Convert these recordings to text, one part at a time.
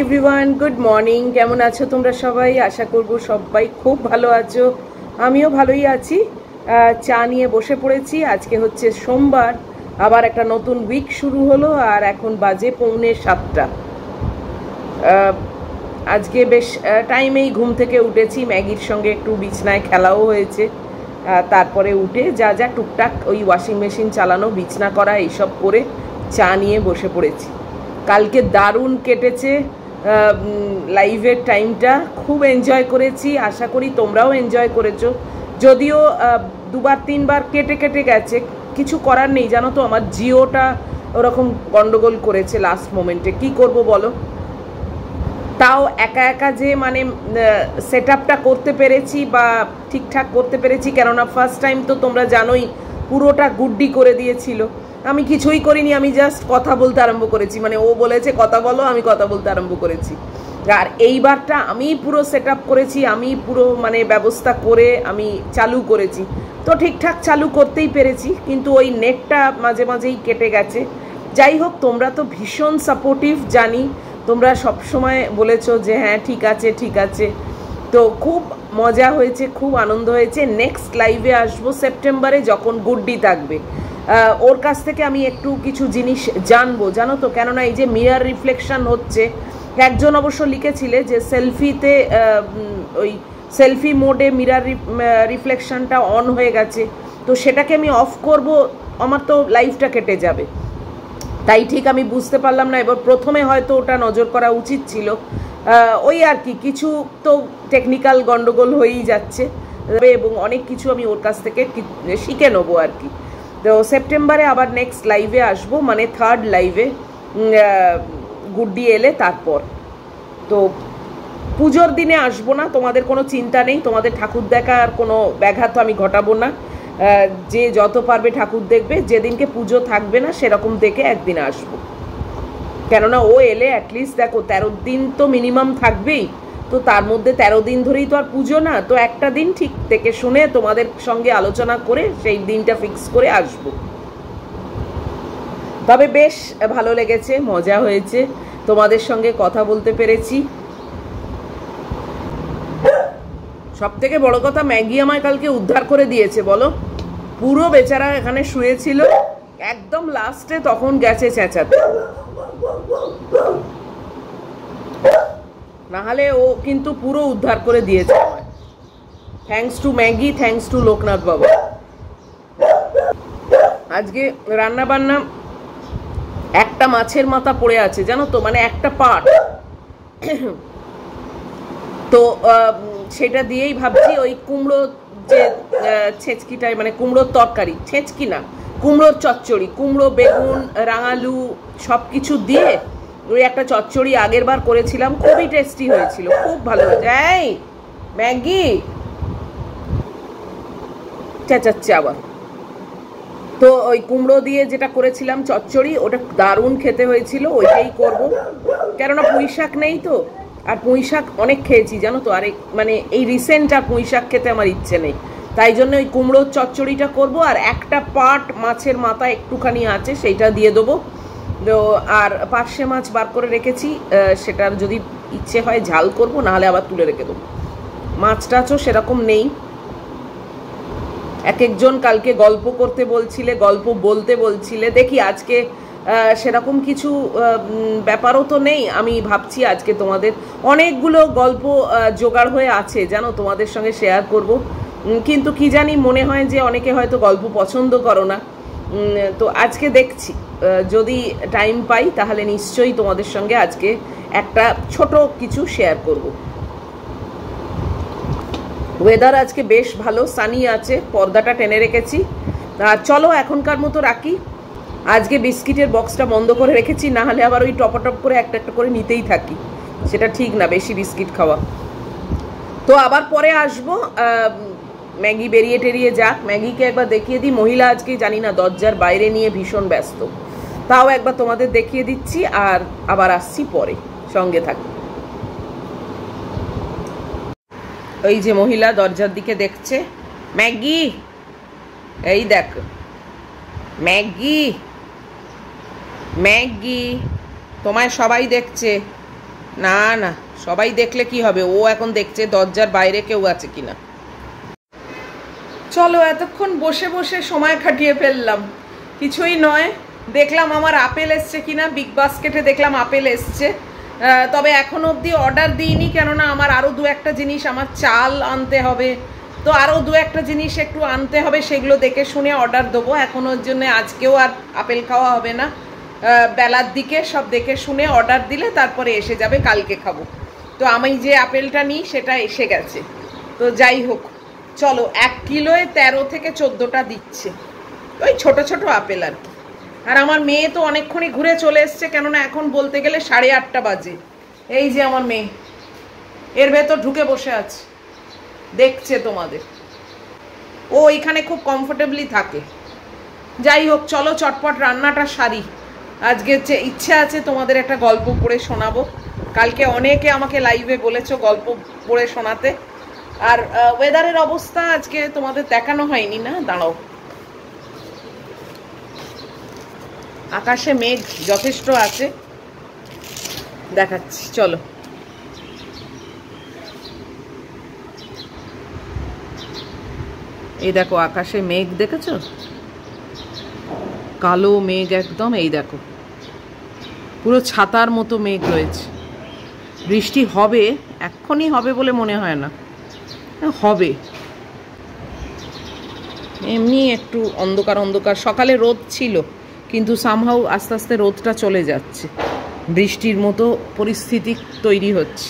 Everyone, good morning. কেমন আছো তোমরা সবাই? আশা করব সবাই খুব ভালো আছো। আমিও ভালোই আছি। চা নিয়ে বসে পড়েছি। আজকে হচ্ছে সোমবার, আবার একটা নতুন উইক শুরু হলো। আর এখন বাজে 6:45। আজকে বেশ টাইমেই ঘুম থেকে উঠেছি। ম্যাগির সঙ্গে একটু বিছনায় খেলাও হয়েছে। তারপরে উঠে যা যা টুকটাক ওই ওয়াশিং মেশিন চালানো, বিছনা করা, এইসব করে চা নিয়ে বসে পড়েছি। কালকে দারুণ কেটেছে লাইভের টাইমটা, খুব এনজয় করেছি। আশা করি তোমরাও এনজয় করেছো। যদিও দুবার তিনবার কেটে কেটে গেছে, কিছু করার নেই। জানো তো, আমার জিওটা ওরকম গন্ডগোল করেছে লাস্ট মোমেন্টে। কি করব বলো? তাও একা একা যে মানে সেট আপটা করতে পেরেছি বা ঠিকঠাক করতে পেরেছি, কেননা ফার্স্ট টাইম তো তোমরা জানোই পুরোটা গুড্ডি করে দিয়েছিল। আমি কিছুই করিনি, আমি জাস্ট কথা বলতে আরম্ভ করেছি। মানে ও বলেছে কথা বলো, আমি কথা বলতে আরম্ভ করেছি। আর এইবারটা আমি পুরো সেট আপ করেছি, আমি পুরো মানে ব্যবস্থা করে আমি চালু করেছি। তো ঠিকঠাক চালু করতেই পেরেছি, কিন্তু ওই নেটটা মাঝে মাঝেই কেটে গেছে। যাই হোক, তোমরা তো ভীষণ সাপোর্টিভ, জানি। তোমরা সবসময় বলেছো যে হ্যাঁ ঠিক আছে ঠিক আছে। তো খুব মজা হয়েছে, খুব আনন্দ হয়েছে। নেক্সট লাইভে আসবো সেপ্টেম্বরে, যখন গুড্ডি থাকবে। ওর কাছ থেকে আমি একটু কিছু জিনিস জানবো, জানো তো। কেননা এই যে মিরর রিফ্লেকশন হচ্ছে, একজন অবশ্য লিখেছিলে যে সেলফিতে ওই সেলফি মোডে মিরর রিফ্লেকশনটা অন হয়ে গেছে, তো সেটাকে আমি অফ করব, আমার তো লাইভটা কেটে যাবে। তাই ঠিক আমি বুঝতে পারলাম না। এবার প্রথমে হয়তো ওটা নজর করা উচিত ছিল। ওই আর কি, কিছু তো টেকনিক্যাল গন্ডগোল হয়েই যাচ্ছে, এবং অনেক কিছু আমি ওর কাছ থেকে শিখে নেবো আর কি। তো সেপ্টেম্বরে আবার নেক্সট লাইভে আসবো, মানে থার্ড লাইভে গুড্ডি এলে তারপর। তো পুজোর দিনে আসবো না, তোমাদের কোনো চিন্তা নেই। তোমাদের ঠাকুর দেখার কোনো ব্যাঘাত আমি ঘটাবো না। যে যত পারবে ঠাকুর দেখবে। যেদিনকে পুজো থাকবে না সেরকম দেখে একদিন আসবো। কেননা ও এলে অ্যাটলিস্ট দেখো 13 দিন তো মিনিমাম থাকবেই। তো তার মধ্যে 13 দিন ধরেই তো আর পুজো না। তো একটা দিন ঠিক থেকে শুনে তোমাদের সঙ্গে আলোচনা করে সেই দিনটা ফিক্স করে আসবো। তবে বেশ ভালো লেগেছে, মজা হয়েছে, তোমাদের সঙ্গে কথা বলতে পেরেছি। সব থেকে বড় কথা, ম্যাগি আমায় কালকে উদ্ধার করে দিয়েছে বলো। পুরো বেচারা এখানে শুয়েছিল, একদম লাস্টে তখন গেছে চেঁচাতে। নাহলে ও কিন্তু পুরো উদ্ধার করে দিয়েছে আমায়। Thanks to Maggi, thanks to Loknath বাবা। আজকে রান্না বান্না একটা মাছের মাথা পড়ে আছে, জানো তো, মানে একটা পার্ট। তো সেটা দিয়েই ভাবছি ওই কুমড়ো যে ছেঁচকিটায়, মানে কুমড়োর তরকারি, ছেঁচকি না, কুমড়োর চচ্চড়ি, কুমড়ো বেগুন রাঙালু সব কিছু দিয়ে ওই একটা চচ্চড়ি আগের বার করেছিলাম, খুবই টেস্টি হয়েছিল, খুব ভালো হয়েছে। এই ম্যাগি চেঁচাচ্ছে আবার। তো ওই কুমড়ো দিয়ে যেটা করেছিলাম চচ্চড়ি, ওটা দারুণ খেতে হয়েছিল, ওইটাই করব। কেননা পুঁই শাক নেই তো, আর পুঁই শাক অনেক খেয়েছি জানো তো। আর মানে এই রিসেন্ট আর পুঁই শাক খেতে আমার ইচ্ছে নেই, তাই জন্য ওই কুমড়োর চচ্চড়িটা করব। আর একটা পার্ট মাছের মাথা একটুখানি আছে, সেইটা দিয়ে দেবো। তো আর পার্শে মাছ বার করে রেখেছি, সেটার যদি ইচ্ছে হয় ঝাল করব, নাহলে আবার তুলে রেখে দেবো। মাছ টাছও সেরকম নেই। এক একজন কালকে গল্প করতে বলছিলে, গল্প বলতে বলছিলে, দেখি আজকে সেরকম কিছু ব্যাপারও তো নেই। আমি ভাবছি আজকে তোমাদের অনেকগুলো গল্প জোগাড় হয়ে আছে, জানো, তোমাদের সঙ্গে শেয়ার করব। কিন্তু কি জানি, মনে হয় যে অনেকে হয়তো গল্প পছন্দ করো না। তো আজকে দেখছি, যদি টাইম পাই তাহলে নিশ্চয়ই তোমাদের সঙ্গে আজকে একটা ছোট কিছু শেয়ার করব। ওয়েদার আজকে বেশ ভালো, সানি আছে, পর্দাটা টেনে রেখেছি। আর চলো এখনকার মতো রাখি। আজকে বিস্কিটের বক্সটা বন্ধ করে রেখেছি, না হলে আবার ওই টপাটপ করে একটা একটা করে নিতেই থাকি, সেটা ঠিক না বেশি বিস্কিট খাওয়া। তো আবার পরে আসবো, ম্যাগি বেরিয়ে টেরিয়ে যাক। ম্যাগিকে একবার দেখিয়ে দিই। মহিলা আজকে জানি না দরজার বাইরে নিয়ে ভীষণ ব্যস্ত, তাও একবার তোমাদের দেখিয়ে দিচ্ছি। আর আবার আসছি পরে, সঙ্গে থাকি। ওই যে মহিলা দরজার দিকে দেখছে। ম্যাগি, এই দেখ ম্যাগি, ম্যাগি, তোমায় সবাই দেখছে। না না, সবাই দেখলে কি হবে, ও এখন দেখছে দরজার বাইরে কেউ আছে কিনা। চলো, এতক্ষণ বসে বসে সময় কাটিয়ে ফেললাম, কিছুই নয়। দেখলাম আমার আপেল এসছে কিনা, বিগ বাস্কেটে দেখলাম আপেল এসছে। তবে এখনো অবধি অর্ডার দিইনি, কেননা আমার আরও দু একটা জিনিস, আমার চাল আনতে হবে, তো আরও দু একটা জিনিস একটু আনতে হবে, সেগুলো দেখে শুনে অর্ডার দেবো। এখন ওর জন্য আজকেও আর আপেল খাওয়া হবে না, বেলার দিকে সব দেখে শুনে অর্ডার দিলে তারপরে এসে যাবে, কালকে খাবো। তো আমি যে আপেলটা নিই সেটা এসে গেছে। তো যাই হোক, চলো, 1 কিলোয় 13 থেকে 14টা দিচ্ছে, ওই ছোট ছোট আপেল আর কি। আর আমার মেয়ে তো অনেকক্ষণই ঘুরে চলে এসছে, কেননা এখন বলতে গেলে 8:30 বাজে। এই যে আমার মেয়ে এর ভেতর ঢুকে বসে আছে, দেখছে তোমাদের। ও এখানে খুব কমফোর্টেবলি থাকে। যাই হোক, চলো চটপট রান্নাটা সারি। আজকে ইচ্ছা আছে তোমাদের একটা গল্প পড়ে শোনাবো। কালকে অনেকে আমাকে লাইভে বলেছো গল্প পড়ে শোনাতে। আর ওয়েদারের অবস্থা আজকে তোমাদের দেখানো হয়নি না, দাঁড়াও। আকাশে মেঘ যথেষ্ট আছে, দেখাচ্ছি, চলো। এই দেখো আকাশে মেঘ, দেখেছো? কালো মেঘ একদম, এই দেখো পুরো ছাতার মতো মেঘ রয়েছে। বৃষ্টি হবে, এক্ষুনি হবে বলে মনে হয় না, হবে। এমনি একটু অন্ধকার অন্ধকার, সকালে রোদ ছিল, কিন্তু সামহাউ আস্তে আস্তে রোদটা চলে যাচ্ছে, বৃষ্টির মতো পরিস্থিতি তৈরি হচ্ছে।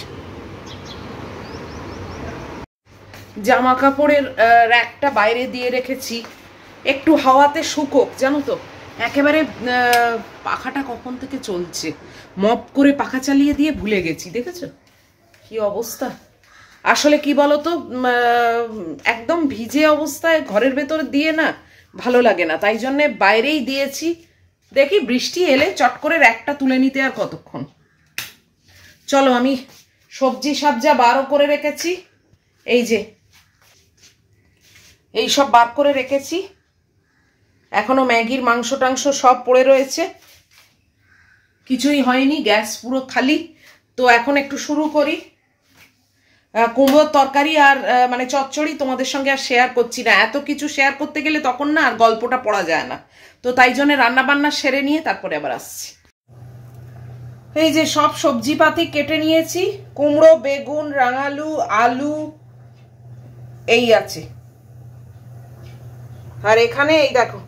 জামা কাপড়ের র্যাকটা বাইরে দিয়ে রেখেছি, একটু হাওয়াতে শুকোক, জানো তো। একেবারে পাখাটা কখন থেকে চলছে, মপ করে পাখা চালিয়ে দিয়ে ভুলে গেছি, দেখেছো কি অবস্থা। আসলে কি বলতো, একদম ভিজে অবস্থায় ঘরের ভেতর দিয়ে না ভালো লাগে না, তাই জন্যে বাইরেই দিয়েছি। দেখি বৃষ্টি এলে চট করে র্যাকটা তুলে নিতে আর কতক্ষণ। চলো, আমি সবজি সাবজা বারও করে রেখেছি, এই যে এই সব বার করে রেখেছি। এখনো ম্যাগির মাংস টাংস সব পড়ে রয়েছে, কিছুই হয়নি, গ্যাস পুরো খালি। তো এখন একটু শুরু করি। কুমড়োর তরকারি আর মানে চচ্চড়ি তোমাদের সঙ্গে আর শেয়ার করছি না, এত কিছু শেয়ার করতে গেলে তখন না আর গল্পটা পড়া যায় না। তো তাই জন্য রান্না বান্না সেরে নিয়ে তারপরে আবার আসছি। এই যে সব সবজিপাতি কেটে নিয়েছি, কুমড়ো, বেগুন, রাঙালু, আলু এই আছে। আর এখানে এই দেখো,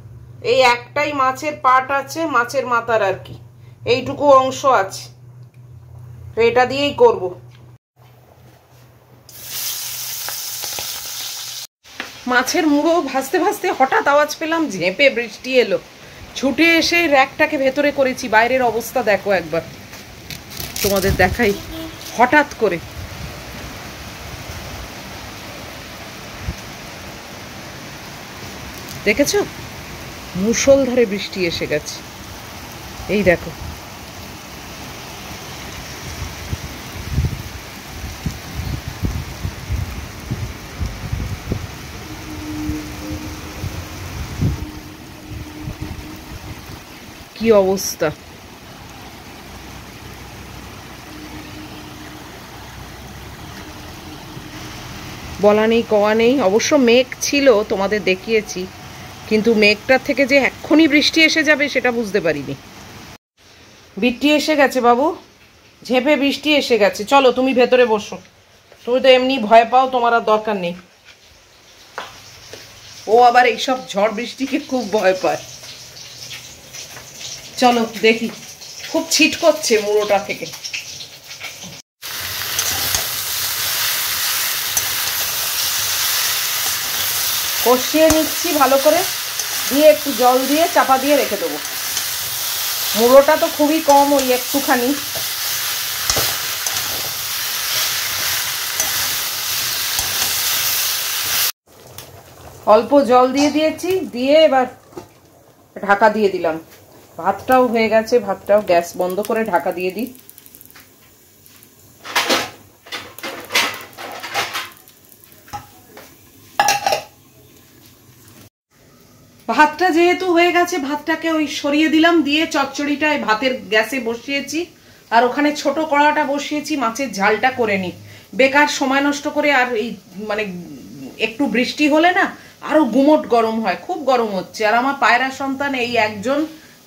এই একটাই মাছের পাট আছে, মাছের মাথার আর কি, এইটুকু অংশ আছে, তো এটা দিয়েই করব। মাছের মুড়ো ভাজতে ভাজতে হঠাৎ আওয়াজ পেলাম, ঝেঁপে বৃষ্টি এলো, ছুটে এসে র্যাকটাকে ভেতরে করেছি। বাইরের অবস্থা দেখো একবার, তোমাদের দেখাই। হঠাৎ করে দেখেছো, মুষলধারে বৃষ্টি এসে গেছে, এই দেখো। কি অবস্থা, বলা নেই কওয়া নেই। অবশ্য মেঘ ছিল, তোমাদের দেখিয়েছি, কিন্তু মেঘটার থেকে যে এক্ষুনি বৃষ্টি এসে যাবে সেটা বুঝতে পারিনি। বৃষ্টি এসে গেছে বাবু, ঝেঁপে বৃষ্টি এসে গেছে। চলো তুমি ভেতরে বসো, তুমি তো এমনি ভয় পাও, তোমার আর দরকার নেই। ও আবার এইসব ঝড় বৃষ্টিকে খুব ভয় পায়। চলো দেখি, খুব ছিট করছে মুড়োটা থেকে। কষিয়ে নিচ্ছি ভালো করে, দিয়ে একটু জল দিয়ে চাপা দিয়ে রেখে দেবো। মুড়োটা তো খুবই কম, ওই একটুখানি। অল্প জল দিয়ে দিয়েছি, দিয়ে এবার ঢাকা দিয়ে দিলাম। ভাতটাও হয়ে গেছে, ভাতটাও গ্যাস বন্ধ করে ঢাকা দিয়ে দিই। ভাতটা যেহেতু হয়ে গেছে, ভাতটাকে ওই সরিয়ে দিলাম, দিয়ে চচ্চড়িটা ভাতের গ্যাসে বসিয়েছি, আর ওখানে ছোট কড়াটা বসিয়েছি, মাছের ঝালটা করে নিই। বেকার সময় নষ্ট করে আর এই মানে একটু বৃষ্টি হলে না আরো গুমোট গরম হয়, খুব গরম হচ্ছে। আর আমার পায়রা সন্তান এই একজন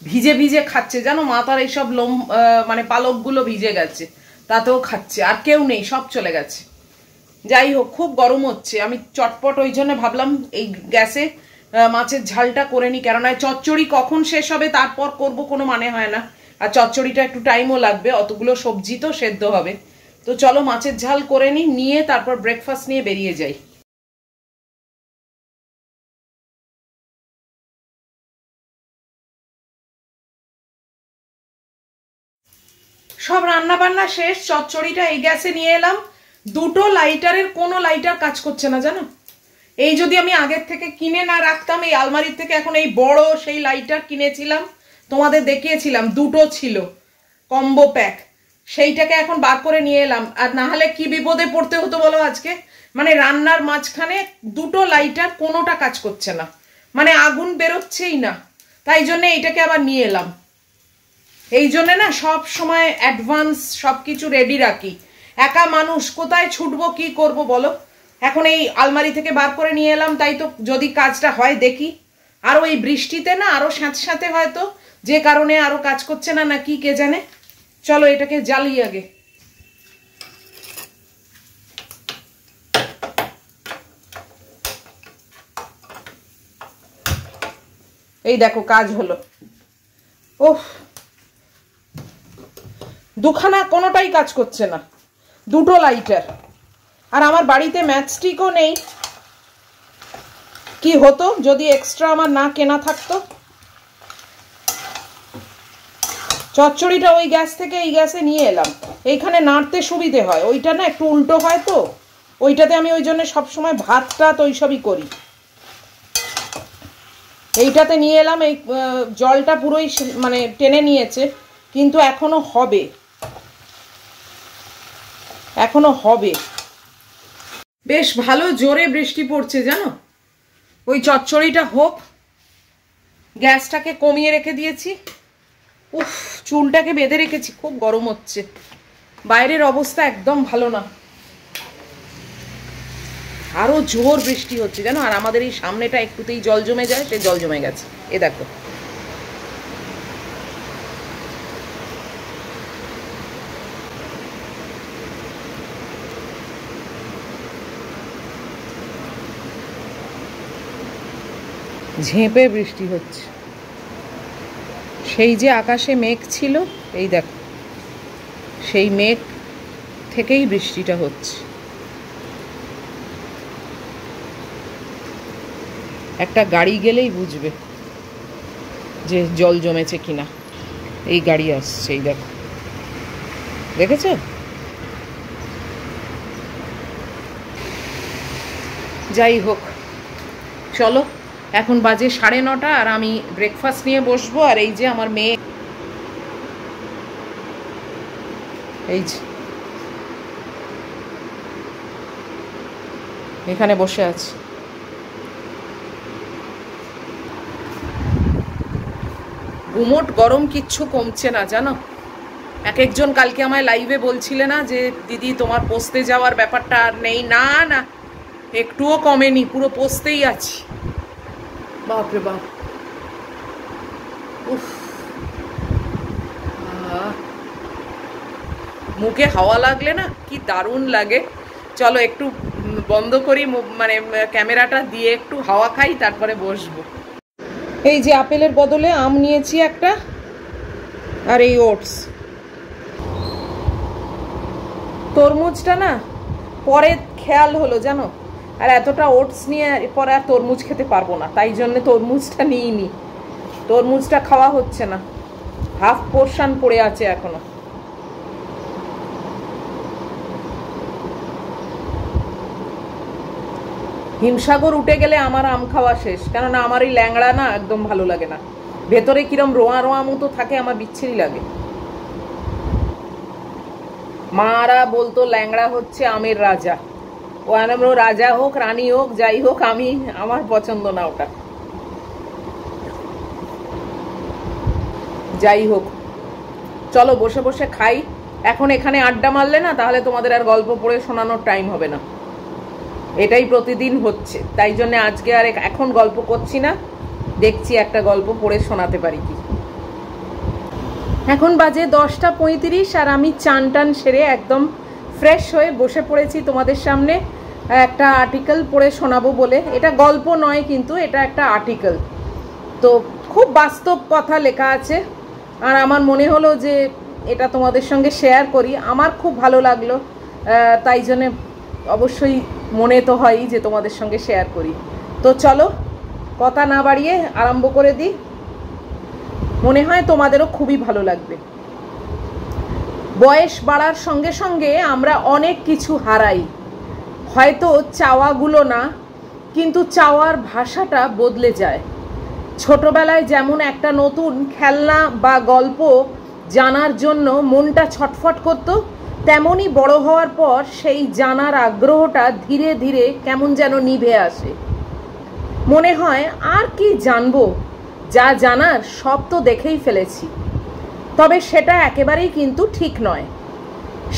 ভিজে ভিজে খাচ্ছে, জানো, মাথার এইসব লোম মানে পালকগুলো ভিজে গেছে, তাতেও খাচ্ছে। আর কেউ নেই, সব চলে গেছে। যাই হোক, খুব গরম হচ্ছে। আমি চটপট ওই জন্য ভাবলাম এই গ্যাসে মাছের ঝালটা করে নিই, কেননা চচ্চড়ি কখন শেষ হবে তারপর করব কোনো মানে হয় না। আর চচ্চড়িটা একটু টাইমও লাগবে, অতগুলো সবজি তো সেদ্ধ হবে। তো চলো মাছের ঝাল করে নিই, নিয়ে তারপর ব্রেকফাস্ট নিয়ে বেরিয়ে যাই। সব রান্না বান্না শেষ, চচ্চড়িটা এই গ্যাসে নিয়ে এলাম। দুটো লাইটারের কোনো লাইটার কাজ করছে না, জানো। এই যদি আমি আগের থেকে কিনে না রাখতাম, এই আলমারির থেকে এখন এই বড় সেই লাইটার কিনেছিলাম, তোমাদের দেখিয়েছিলাম, দুটো ছিল কম্বো প্যাক, সেইটাকে এখন বার করে নিয়ে এলাম। আর না হলে কি বিপদে পড়তে হতো বলো আজকে। মানে রান্নার মাঝখানে দুটো লাইটার কোনোটা কাজ করছে না, মানে আগুন বেরোচ্ছেই না। তাই জন্য এইটাকে আবার নিয়ে এলাম। এই জন্য না সব সময় অ্যাডভান্স সবকিছু রেডি রাখি। একা মানুষ, কোথায় ছুটবো, কি করব বলো। এখন এই আলমারি থেকে বার করে নিয়ে এলাম, তাই তো যদি কাজটা হয় দেখি। আর ওই বৃষ্টিতে না আরো সাথে সাথে হয়তো যে কারণে আরো কাজ করছে না, না কি কে জানে। চলো এটাকে জ্বালিয়ে আগে। এই দেখো কাজ হলো। ওহ, দুখানা কোনোটাই কাজ করছে না, দুটো লাইটার। আর আমার বাড়িতে ম্যাচস্টিকও নেই। কি হতো যদি এক্সট্রা আমার না কেনা থাকতো। চচ্চড়িটা ওই গ্যাস থেকে এই গ্যাসে নিয়ে এলাম, এইখানে নাড়তে সুবিধে হয়। ওইটা না একটু উল্টো হয় তো, ওইটাতে আমি ওই জন্য সবসময় ভাত টাত ওইসবই করি। এইটাতে নিয়ে এলাম। এই জলটা পুরোই মানে টেনে নিয়েছে, কিন্তু এখনো হবে, এখনো হবে। বেশ ভালো জোরে বৃষ্টি পড়ছে, জানো। ওই চচ্চড়িটা হোক, গ্যাসটাকে কমিয়ে রেখে দিয়েছি। উফ, চুলটাকে বেঁধে রেখেছি, খুব গরম হচ্ছে। বাইরের অবস্থা একদম ভালো না, আরো জোর বৃষ্টি হচ্ছে, জানো। আর আমাদের এই সামনেটা একটুতেই জল জমে যায়, সে জল জমে গেছে। এ দেখো, ঝেঁপে বৃষ্টি হচ্ছে। সেই যে আকাশে মেঘ ছিল, এই দেখো, সেই মেঘ থেকেই বৃষ্টিটা হচ্ছে। একটা গাড়ি গেলেই বুঝবে যে জল জমেছে কিনা। এই গাড়ি আসছে, এই দেখো, দেখেছো। যাই হোক, চলো এখন বাজে 9:30, আর আমি ব্রেকফাস্ট নিয়ে বসবো। আর এই যে আমার মেয়ে, এই যে এখানে বসে আছে। গুমোট গরম, কিচ্ছু কমছে না, জানো। এক একজন কালকে আমায় লাইভে বলছিলে না যে দিদি তোমার পোস্তে যাওয়ার ব্যাপারটা আর নেই। না না, একটুও কমেনি, পুরো পোস্তেই আছি। বাপরে বাপ, উফ, মুখে হাওয়া লাগলে না কি দারুণ লাগে। চলো একটু বন্ধ করি, মানে ক্যামেরাটা দিয়ে একটু হাওয়া খাই, তারপরে বসবো। এই যে আপেলের বদলে আম নিয়েছি একটা, আর এই ওটস। তরমুজটা না পরে খেয়াল হলো, জানো। আর এতটা ওটস নিয়ে পরে আর তরমুজ খেতে পারবো না, তাই জন্য তরমুজটা নিইনি। তরমুজটা খাওয়া হচ্ছে না, হাফ পোর্শন পড়ে আছে এখনো। হিমসাগর উঠে গেলে আমার আম খাওয়া শেষ, কেননা আমার এই ল্যাংড়া না একদম ভালো লাগে না। ভেতরে কিরম রোয়া রোয়া মতো থাকে, আমার বিচ্ছিরি লাগে। মারা বলতো ল্যাংড়া হচ্ছে আমের রাজা। ও আমরা রাজা হোক রানী হোক যাই হোক, আমার পছন্দ না ওটা। যাই হোক, চলো বসে বসে খাই। এখন এখানে আড্ডা মারলে না তাহলে তোমাদের আর গল্প পড়ে শোনানোর টাইম হবে না, এটাই প্রতিদিন হচ্ছে। তাই জন্য আজকে আর এখন গল্প করছি না, দেখছি একটা গল্প পড়ে শোনাতে পারি কি। এখন বাজে 10:35 আর আমি চান টান সেরে একদম ফ্রেশ হয়ে বসে পড়েছি তোমাদের সামনে একটা আর্টিকেল পড়ে শোনাবো বলে। এটা গল্প নয় কিন্তু এটা একটা আর্টিকেল, তো খুব বাস্তব কথা লেখা আছে, আর আমার মনে হলো যে এটা তোমাদের সঙ্গে শেয়ার করি। আমার খুব ভালো লাগলো, তাই জন্যে অবশ্যই মনে তো হয়ই যে তোমাদের সঙ্গে শেয়ার করি। তো চলো কথা না বাড়িয়ে আরম্ভ করে দিই, মনে হয় তোমাদেরও খুবই ভালো লাগবে। বয়স বাড়ার সঙ্গে সঙ্গে আমরা অনেক কিছু হারাই, হয়তো চাওয়াগুলো না, কিন্তু চাওয়ার ভাষাটা বদলে যায়। ছোটবেলায় যেমন একটা নতুন খেলনা বা গল্প জানার জন্য মনটা ছটফট করতো, তেমনই বড় হওয়ার পর সেই জানার আগ্রহটা ধীরে ধীরে কেমন যেন নিভে আসে। মনে হয় আর কি জানবো, যা জানার সব তো দেখেই ফেলেছি। তবে সেটা একেবারেই কিন্তু ঠিক নয়,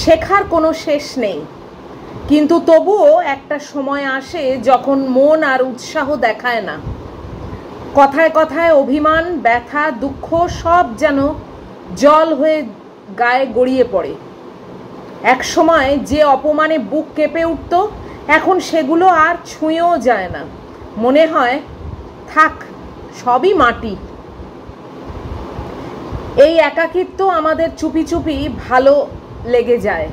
শেখার কোনো শেষ নেই। কিন্তু তবুও একটা সময় আসে যখন মন আর উৎসাহ দেখায় না, কথায় কথায় অভিমান, ব্যথা, দুঃখ সব যেন জল হয়ে গায়ে গড়িয়ে পড়ে। এক সময় যে অপমানে বুক কেঁপে উঠত, এখন সেগুলো আর ছুঁয়েও যায় না। মনে হয় থাক, সবই মাটি। এই একাকিত্ব আমাদের চুপি চুপি ভালো লেগে যায়।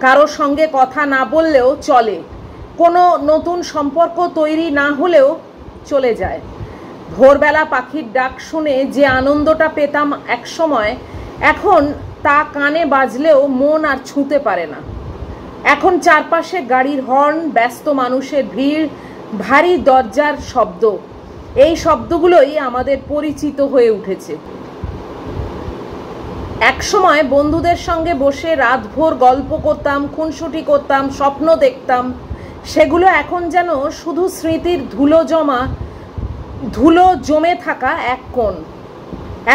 কারো সঙ্গে কথা না বললেও চলে, কোনো নতুন সম্পর্ক তৈরি না হলেও চলে যায়। ভোরবেলা পাখির ডাক শুনে যে আনন্দটা পেতাম এক সময়, এখন তা কানে বাজলেও মন আর ছুঁতে পারে না। এখন চারপাশে গাড়ির হর্ন, ব্যস্ত মানুষের ভিড়, ভারী দরজার শব্দ, এই শব্দগুলোই আমাদের পরিচিত হয়ে উঠেছে। এক সময় বন্ধুদের সঙ্গে বসে রাতভর গল্প করতাম, খুনসুটি করতাম, স্বপ্ন দেখতাম, সেগুলো এখন যেন শুধু স্মৃতির ধুলো জমে থাকা এক কোণ।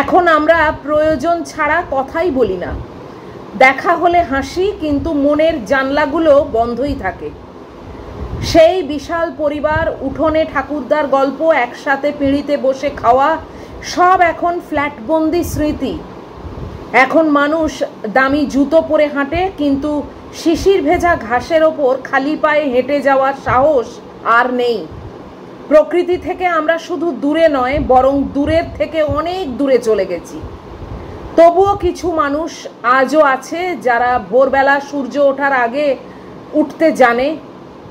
এখন আমরা প্রয়োজন ছাড়া কথাই বলি না, দেখা হলে হাসি, কিন্তু মনের জানলাগুলো বন্ধই থাকে। সেই বিশাল পরিবার, উঠোনে ঠাকুরদার গল্প, একসাথে পিঁড়িতে বসে খাওয়া, সব এখন ফ্ল্যাটবন্দি স্মৃতি। এখন মানুষ দামি জুতো পরে হাঁটে, কিন্তু শিশির ভেজা ঘাসের ওপর খালি পায়ে হেঁটে যাওয়ার সাহস আর নেই। প্রকৃতি থেকে আমরা শুধু দূরে নয়, বরং দূরের থেকে অনেক দূরে চলে গেছি। তবুও কিছু মানুষ আজও আছে যারা ভোরবেলা সূর্য ওঠার আগে উঠতে জানে,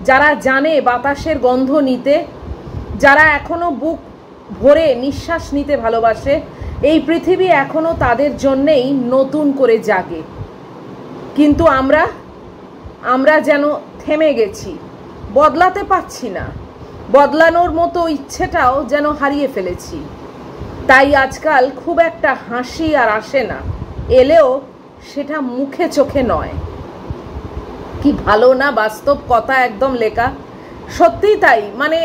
যারা জানে বাতাসের গন্ধ নিতে, যারা এখনো বুক ভরে নিঃশ্বাস নিতে ভালোবাসে। এই পৃথিবী এখনো তাদের জন্যেই নতুন করে জাগে। কিন্তু আমরা যেন থেমে গেছি, বদলাতে পারছি না, বদলানোর মতো ইচ্ছেটাও যেন হারিয়ে ফেলেছি। তাই আজকাল খুব একটা হাসি আর আসে না, এলেও সেটা মুখে চোখে নয়। কি ভালো না বাস্তব কথা একদম লেখা, সত্যিই তাই। মানে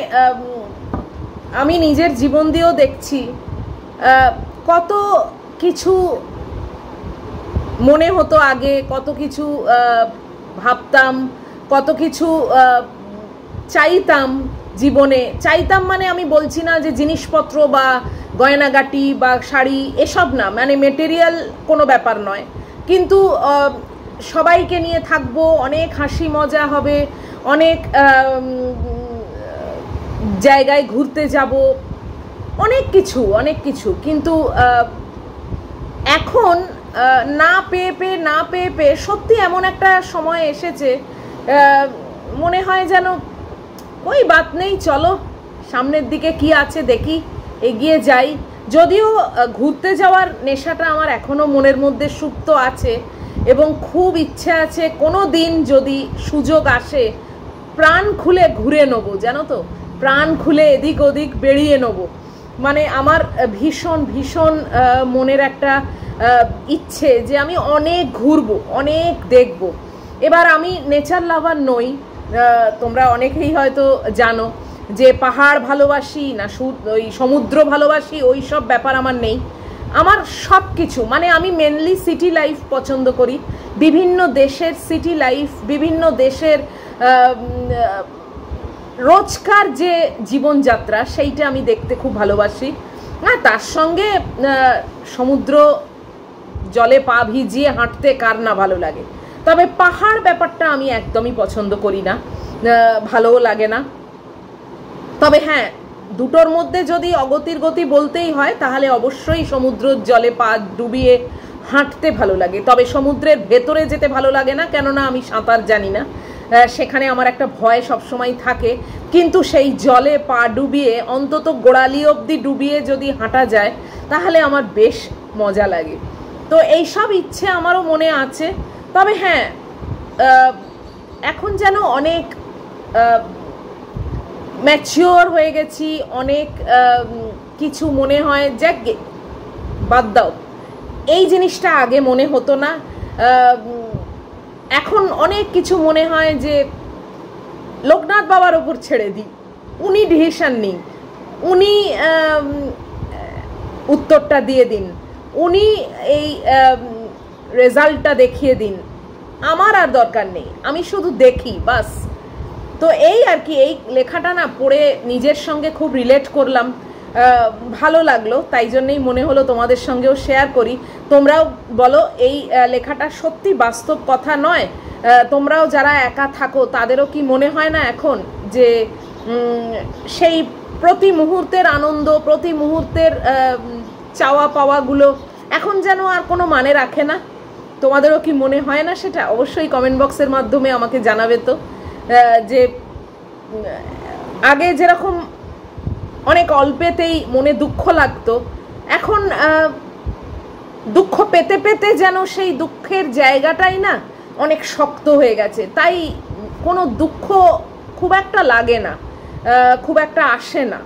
আমি নিজের জীবন দিয়েও দেখছি, কত কিছু মনে হতো আগে, কত কিছু ভাবতাম, কত কিছু চাইতাম জীবনে। চাইতাম মানে আমি বলছি না যে জিনিসপত্র বা গয়নাগাটি বা শাড়ি এসব না, মানে মেটেরিয়াল কোনো ব্যাপার নয়, কিন্তু সবাইকে নিয়ে থাকবো, অনেক হাসি মজা হবে, অনেক জায়গায় ঘুরতে যাব, অনেক কিছু। কিন্তু এখন না পেয়ে সত্যি এমন একটা সময় এসেছে, মনে হয় যেন ওই বাত নেই, চলো সামনের দিকে কি আছে দেখি, এগিয়ে যাই। যদিও ঘুরতে যাওয়ার নেশাটা আমার এখনো মনের মধ্যে সুপ্ত আছে, এবং খুব ইচ্ছে আছে কোনো দিন যদি সুযোগ আসে প্রাণ খুলে ঘুরে নেবো, জানো তো, প্রাণ খুলে এদিক ওদিক বেরিয়ে নেবো। মানে আমার ভীষণ মনের একটা ইচ্ছে যে আমি অনেক ঘুরবো, অনেক দেখবো। এবার আমি নেচার লাভার নই, তোমরা অনেকেই হয়তো জানো যে পাহাড় ভালোবাসি না ওই সমুদ্র ভালোবাসি, ওই সব ব্যাপার আমার নেই। আমার সব কিছু, মানে আমি মেনলি সিটি লাইফ পছন্দ করি, বিভিন্ন দেশের সিটি লাইফ, বিভিন্ন দেশের রোজকার যে জীবনযাত্রা সেইটা আমি দেখতে খুব ভালোবাসি। হ্যাঁ, তার সঙ্গে সমুদ্র জলে পা ভিজিয়ে হাঁটতে কার না ভালো লাগে। তবে পাহাড় ব্যাপারটা আমি একদমই পছন্দ করি না, ভালোও লাগে না। তবে হ্যাঁ, দুটোর মধ্যে যদি অগতির গতি বলতেই হয় তাহলে অবশ্যই সমুদ্রের জলে পা ডুবিয়ে হাঁটতে ভালো লাগে। তবে সমুদ্রের ভেতরে যেতে ভালো লাগে না, কেননা আমি সাঁতার জানি না, সেখানে আমার একটা ভয় সবসময় থাকে। কিন্তু সেই জলে পা ডুবিয়ে অন্তত গোড়ালি অবধি ডুবিয়ে যদি হাঁটা যায় তাহলে আমার বেশ মজা লাগে। তো এইসব ইচ্ছে আমারও মনে আছে। তবে হ্যাঁ, এখন যেন অনেক ম্যাচিওর হয়ে গেছি, অনেক কিছু মনে হয় যাক বাদ দাও, এই জিনিসটা আগে মনে হতো না। এখন অনেক কিছু মনে হয় যে লোকনাথ বাবার ওপর ছেড়ে দিই, উনি ডিসিশন নিন, উনি উত্তরটা দিয়ে দিন, উনি এই রেজাল্টটা দেখিয়ে দিন, আমার আর দরকার নেই, আমি শুধু দেখি বাস। তো এই আর কি, এই লেখাটা না পড়ে নিজের সঙ্গে খুব রিলেট করলাম, ভালো লাগলো, তাই জন্যই মনে হলো তোমাদের সঙ্গেও শেয়ার করি। তোমরাও বলো এই লেখাটা সত্যি বাস্তব কথা নয়? তোমরাও যারা একা থাকো তাদেরও কি মনে হয় না এখন যে সেই প্রতি মুহূর্তের আনন্দ, প্রতি মুহূর্তের চাওয়া পাওয়াগুলো এখন যেন আর কোনো মানে রাখে না? তোমাদেরও কি মনে হয় না সেটা? অবশ্যই কমেন্ট বক্সের মাধ্যমে আমাকে জানাবে তো, যে আগে যেরকম অনেক অল্পেতেই মনে দুঃখ লাগতো, এখন দুঃখ পেতে পেতে যেন সেই দুঃখের জায়গাটাই না অনেক শক্ত হয়ে গেছে, তাই কোনো দুঃখ খুব একটা লাগে না, খুব একটা আসে না।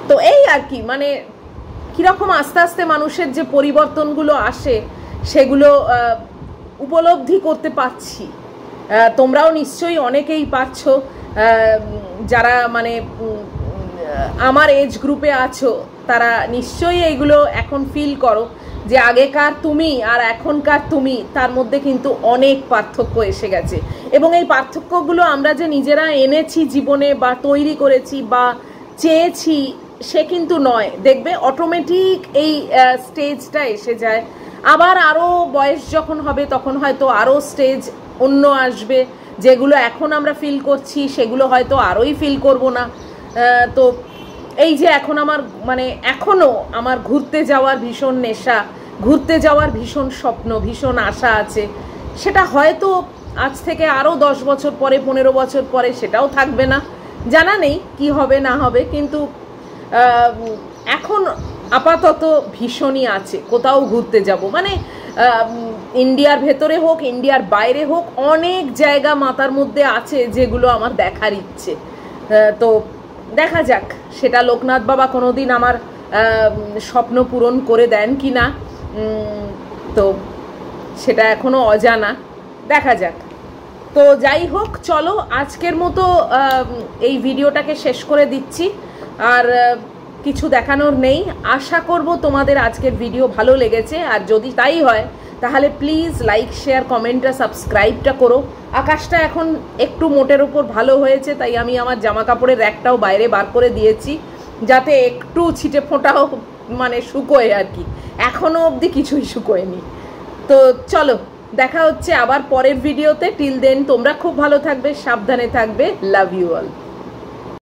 তো এই আর কি, মানে কীরকম আস্তে আস্তে মানুষের যে পরিবর্তনগুলো আসে সেগুলো উপলব্ধি করতে পারছি। তোমরাও নিশ্চয়ই অনেকেই পাচ্ছ, যারা মানে আমার এজ গ্রুপে আছো তারা নিশ্চয়ই এইগুলো এখন ফিল করো যে আগেকার তুমি আর এখনকার তুমি, তার মধ্যে কিন্তু অনেক পার্থক্য এসে গেছে। এবং এই পার্থক্যগুলো আমরা যে নিজেরা এনেছি জীবনে বা তৈরি করেছি বা চেয়েছি সে কিন্তু নয়, দেখবে অটোমেটিক এই স্টেজটা এসে যায়। আবার আরও বয়স যখন হবে তখন হয়তো আরও স্টেজ অন্য আসবে, যেগুলো এখন আমরা ফিল করছি সেগুলো হয়তো আরোই ফিল করব না। তো এই যে এখন আমার মানে এখনও আমার ঘুরতে যাওয়ার ভীষণ নেশা, ঘুরতে যাওয়ার ভীষণ স্বপ্ন, ভীষণ আশা আছে, সেটা হয়তো আজ থেকে আরও 10 বছর পরে, 15 বছর পরে সেটাও থাকবে না, জানা নেই কি হবে না হবে। কিন্তু এখন আপাতত ভীষণই আছে কোথাও ঘুরতে যাব, মানে ইন্ডিয়ার ভেতরে হোক ইন্ডিয়ার বাইরে হোক অনেক জায়গা মাথার মধ্যে আছে যেগুলো আমার দেখার ইচ্ছে। তো দেখা যাক সেটা লোকনাথ বাবা কোনোদিন আমার স্বপ্ন পূরণ করে দেন কি না, তো সেটা এখনও অজানা, দেখা যাক। তো যাই হোক, চলো আজকের মতো এই ভিডিওটাকে শেষ করে দিচ্ছি, আর কিছু দেখানোর নেই। আশা করব তোমাদের আজকের ভিডিও ভালো লেগেছে, আর যদি তাই হয় তাহলে প্লিজ লাইক, শেয়ার, কমেন্ট আর সাবস্ক্রাইবটা করো। আকাশটা এখন একটু মোটের ওপর ভালো হয়েছে, তাই আমি আমার জামা কাপড়ের র্যাকটাও বাইরে বার করে দিয়েছি যাতে একটু ছিটে ফোঁটাও মানে শুকোয় আর কি, এখনও অবধি কিছুই শুকোয়নি। তো চলো দেখা হচ্ছে আবার পরের ভিডিওতে। টিল দেন তোমরা খুব ভালো থাকবে, সাবধানে থাকবে, লাভ ইউ অল।